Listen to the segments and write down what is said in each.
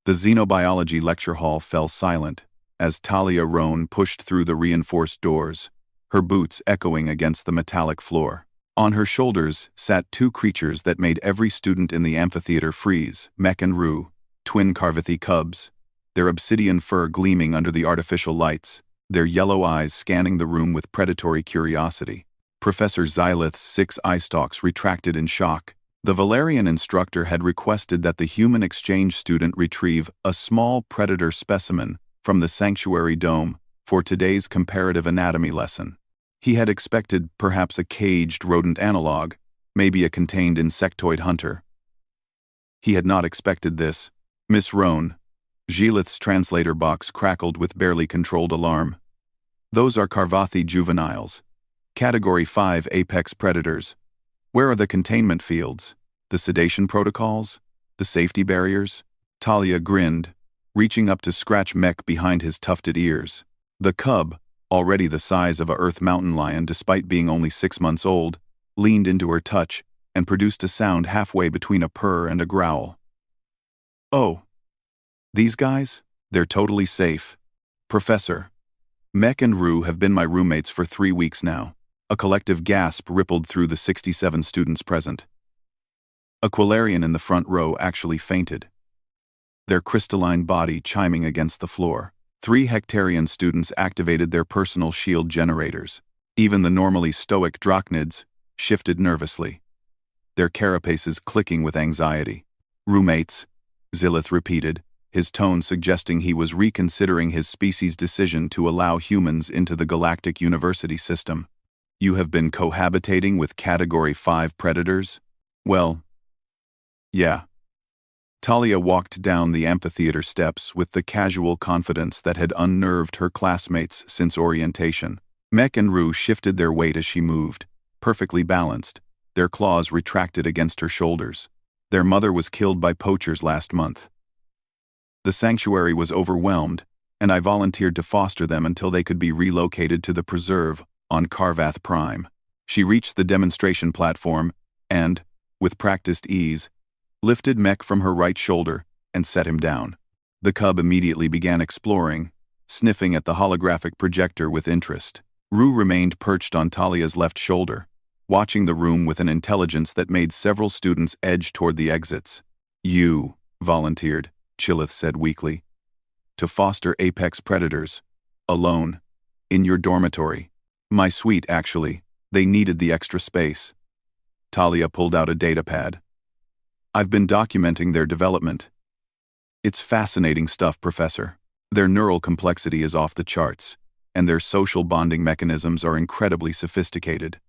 The xenobiology lecture hall fell silent as Talia Roan pushed through the reinforced doors, her boots echoing against the metallic floor. On her shoulders sat two creatures that made every student in the amphitheater freeze: Mech and Rue, twin Carvathy cubs, their obsidian fur gleaming under the artificial lights, their yellow eyes scanning the room with predatory curiosity. Professor Xylith's 6 eye stalks retracted in shock. The Valerian instructor had requested that the human exchange student retrieve a small predator specimen from the sanctuary dome for today's comparative anatomy lesson. He had expected perhaps a caged rodent analog, maybe a contained insectoid hunter. He had not expected this. Miss Roan, Xylith's translator box crackled with barely controlled alarm. Those are Carvathy juveniles. Category 5 apex predators. Where are the containment fields? The sedation protocols? The safety barriers? Talia grinned, reaching up to scratch Mech behind his tufted ears. The cub, already the size of a Earth mountain lion despite being only 6 months old, leaned into her touch and produced a sound halfway between a purr and a growl. Oh. These guys? They're totally safe. Professor. Mech and Rue have been my roommates for 3 weeks now. A collective gasp rippled through the 67 students present. A Quilarian in the front row actually fainted, their crystalline body chiming against the floor. 3 Hectarian students activated their personal shield generators. Even the normally stoic Drachnids shifted nervously, their carapaces clicking with anxiety. Roommates, Xylith repeated, his tone suggesting he was reconsidering his species' decision to allow humans into the galactic university system. You have been cohabitating with Category 5 predators? Well, yeah. Talia walked down the amphitheater steps with the casual confidence that had unnerved her classmates since orientation. Mech and Rue shifted their weight as she moved, perfectly balanced, their claws retracted against her shoulders. Their mother was killed by poachers last month. The sanctuary was overwhelmed, and I volunteered to foster them until they could be relocated to the preserve on Carvath Prime. She reached the demonstration platform and, with practiced ease, lifted Mech from her right shoulder and set him down. The cub immediately began exploring, sniffing at the holographic projector with interest. Rue remained perched on Talia's left shoulder, watching the room with an intelligence that made several students edge toward the exits. You volunteered, Chilith said weakly, to foster apex predators, alone, in your dormitory. My suite, actually. They needed the extra space. Talia pulled out a datapad. I've been documenting their development. It's fascinating stuff, Professor. Their neural complexity is off the charts, and their social bonding mechanisms are incredibly sophisticated.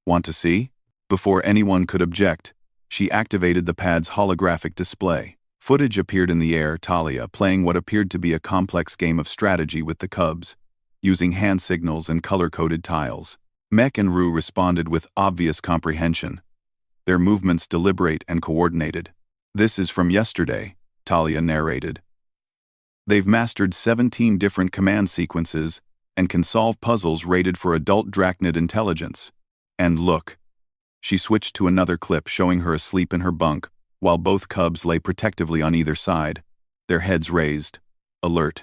Want to see? Before anyone could object, she activated the pad's holographic display. Footage appeared in the air, Talia playing what appeared to be a complex game of strategy with the cubs, using hand signals and color-coded tiles. Mech and Rue responded with obvious comprehension, their movements deliberate and coordinated. This is from yesterday, Talia narrated. They've mastered 17 different command sequences and can solve puzzles rated for adult Drachnid intelligence. And look. She switched to another clip showing her asleep in her bunk, while both cubs lay protectively on either side, their heads raised, alert.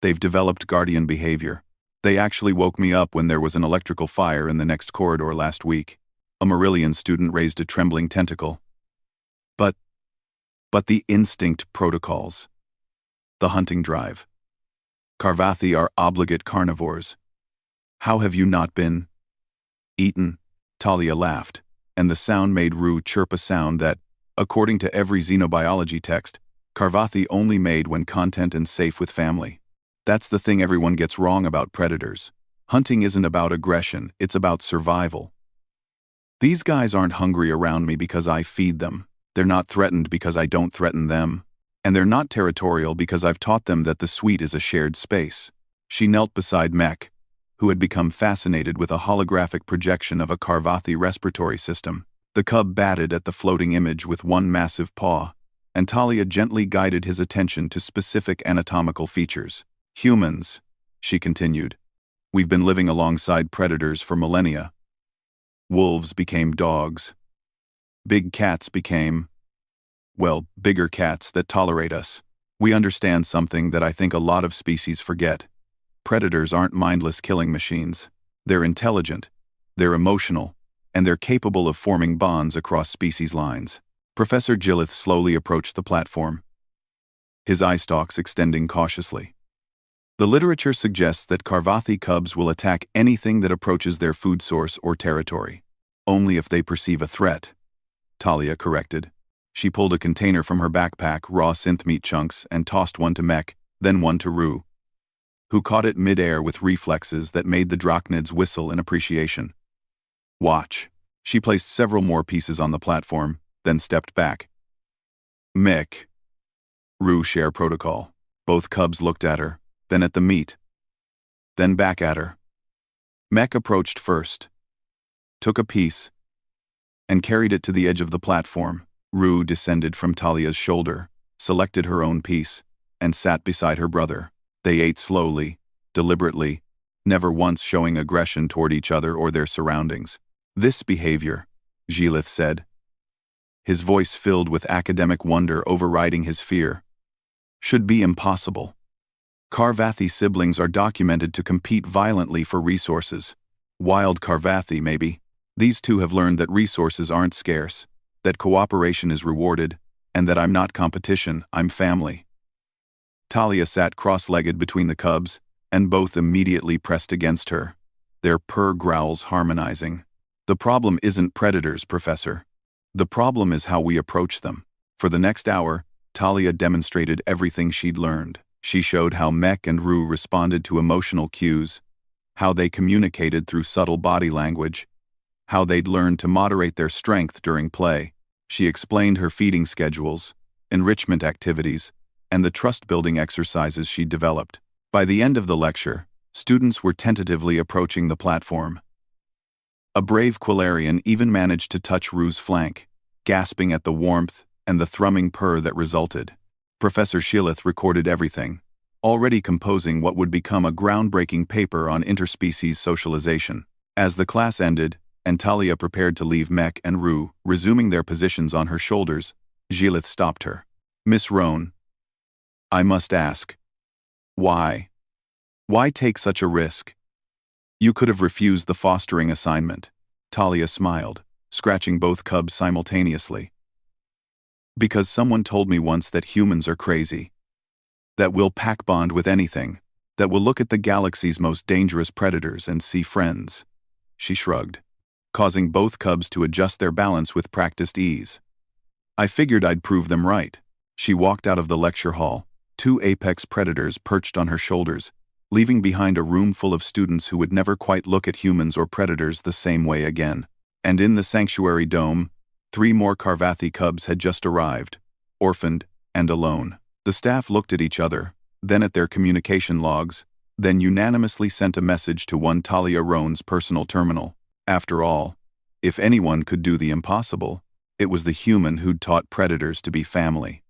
They've developed guardian behavior. They actually woke me up when there was an electrical fire in the next corridor last week. A Marillion student raised a trembling tentacle. But the instinct protocols. The hunting drive. Carvathy are obligate carnivores. How have you not been eaten? Talia laughed, and the sound made Rue chirp a sound that, according to every xenobiology text, Carvathy only made when content and safe with family. That's the thing everyone gets wrong about predators. Hunting isn't about aggression, it's about survival. These guys aren't hungry around me because I feed them. They're not threatened because I don't threaten them. And they're not territorial because I've taught them that the suite is a shared space. She knelt beside Mech, who had become fascinated with a holographic projection of a Carvathy respiratory system. The cub batted at the floating image with one massive paw, and Talia gently guided his attention to specific anatomical features. Humans, she continued. We've been living alongside predators for millennia. Wolves became dogs. Big cats became, well, bigger cats that tolerate us. We understand something that I think a lot of species forget. Predators aren't mindless killing machines. They're intelligent, they're emotional, and they're capable of forming bonds across species lines. Professor Gillith slowly approached the platform, his eye stalks extending cautiously. The literature suggests that Carvathi cubs will attack anything that approaches their food source or territory. Only if they perceive a threat, Talia corrected. She pulled a container from her backpack, raw synth meat chunks, and tossed one to Mech, then one to Rue, who caught it mid-air with reflexes that made the drachnids whistle in appreciation. Watch. She placed several more pieces on the platform, then stepped back. Mech. Rue share protocol. Both cubs looked at her, then at the meat, then back at her. Mech approached first, took a piece, and carried it to the edge of the platform. Rue descended from Talia's shoulder, selected her own piece, and sat beside her brother. They ate slowly, deliberately, never once showing aggression toward each other or their surroundings. This behavior, Gillith said, his voice filled with academic wonder overriding his fear, should be impossible. Carvathi siblings are documented to compete violently for resources. Wild Carvathi, maybe. These two have learned that resources aren't scarce, that cooperation is rewarded, and that I'm not competition, I'm family. Talia sat cross-legged between the cubs, and both immediately pressed against her, their purr growls harmonizing. The problem isn't predators, Professor. The problem is how we approach them. For the next hour, Talia demonstrated everything she'd learned. She showed how Mech and Rue responded to emotional cues, how they communicated through subtle body language, how they'd learned to moderate their strength during play. She explained her feeding schedules, enrichment activities, and the trust-building exercises she'd developed. By the end of the lecture, students were tentatively approaching the platform. A brave Quillarian even managed to touch Rue's flank, gasping at the warmth and the thrumming purr that resulted. Professor Gillith recorded everything, already composing what would become a groundbreaking paper on interspecies socialization. As the class ended, and Talia prepared to leave Mech and Rue, resuming their positions on her shoulders, Gillith stopped her. Miss Roan, I must ask. Why? Why take such a risk? You could have refused the fostering assignment. Talia smiled, scratching both cubs simultaneously. Because someone told me once that humans are crazy. That we'll pack bond with anything. That we'll look at the galaxy's most dangerous predators and see friends. She shrugged, causing both cubs to adjust their balance with practiced ease. I figured I'd prove them right. She walked out of the lecture hall, two apex predators perched on her shoulders, leaving behind a room full of students who would never quite look at humans or predators the same way again. And in the sanctuary dome, 3 more Carvathi cubs had just arrived, orphaned and alone. The staff looked at each other, then at their communication logs, then unanimously sent a message to one Talia Roan's personal terminal. After all, if anyone could do the impossible, it was the human who'd taught predators to be family.